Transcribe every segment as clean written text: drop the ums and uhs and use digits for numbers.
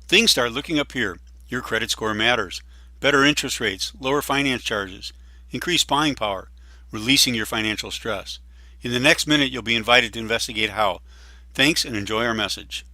Things start looking up here. Your credit score matters. Better interest rates, lower finance charges, increased buying power, releasing your financial stress. In the next minute, you'll be invited to investigate how. Thanks and enjoy our message.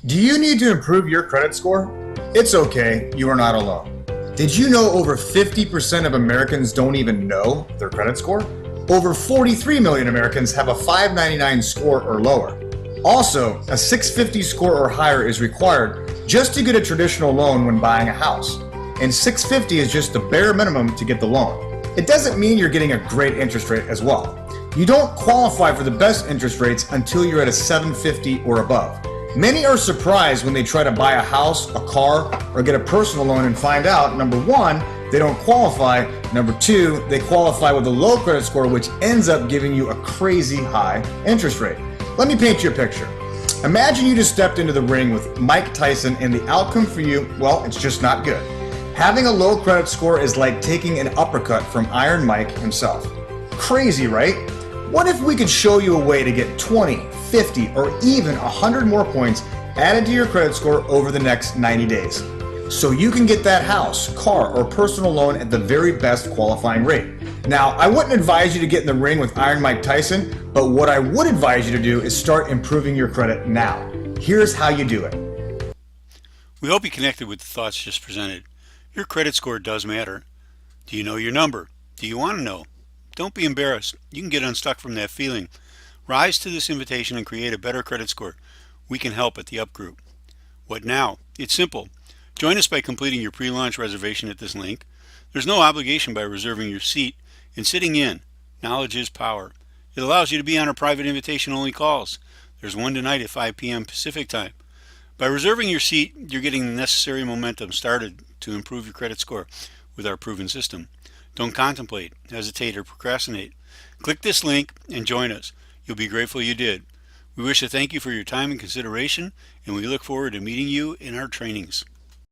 Do you need to improve your credit score? It's okay, you are not alone. Did you know over 50% of Americans don't even know their credit score? Over 43 million Americans have a 599 score or lower. Also, a 650 score or higher is required just to get a traditional loan when buying a house. And 650 is just the bare minimum to get the loan. It doesn't mean you're getting a great interest rate as well. You don't qualify for the best interest rates until you're at a 750 or above. Many are surprised when they try to buy a house, a car, or get a personal loan and find out, number one, they don't qualify. Number two, they qualify with a low credit score, which ends up giving you a crazy high interest rate. Let me paint you a picture. Imagine you just stepped into the ring with Mike Tyson and the outcome for you, well, it's just not good. Having a low credit score is like taking an uppercut from Iron Mike himself. Crazy, right? What if we could show you a way to get 20, 50, or even 100 more points added to your credit score over the next 90 days? So you can get that house, car, or personal loan at the very best qualifying rate. Now, I wouldn't advise you to get in the ring with Iron Mike Tyson, but what I would advise you to do is start improving your credit now. Here's how you do it. We hope you connected with the thoughts just presented. Your credit score does matter. Do you know your number? Do you want to know? Don't be embarrassed. You can get unstuck from that feeling. Rise to this invitation and create a better credit score. We can help at the Up Group. What now? It's simple. Join us by completing your pre-launch reservation at this link. There's no obligation by reserving your seat and sitting in. Knowledge is power. It allows you to be on our private invitation-only calls. There's one tonight at 5 p.m. Pacific time. By reserving your seat, you're getting the necessary momentum started to improve your credit score with our proven system. Don't contemplate, hesitate, or procrastinate. Click this link and join us. You'll be grateful you did. We wish to thank you for your time and consideration, and we look forward to meeting you in our trainings.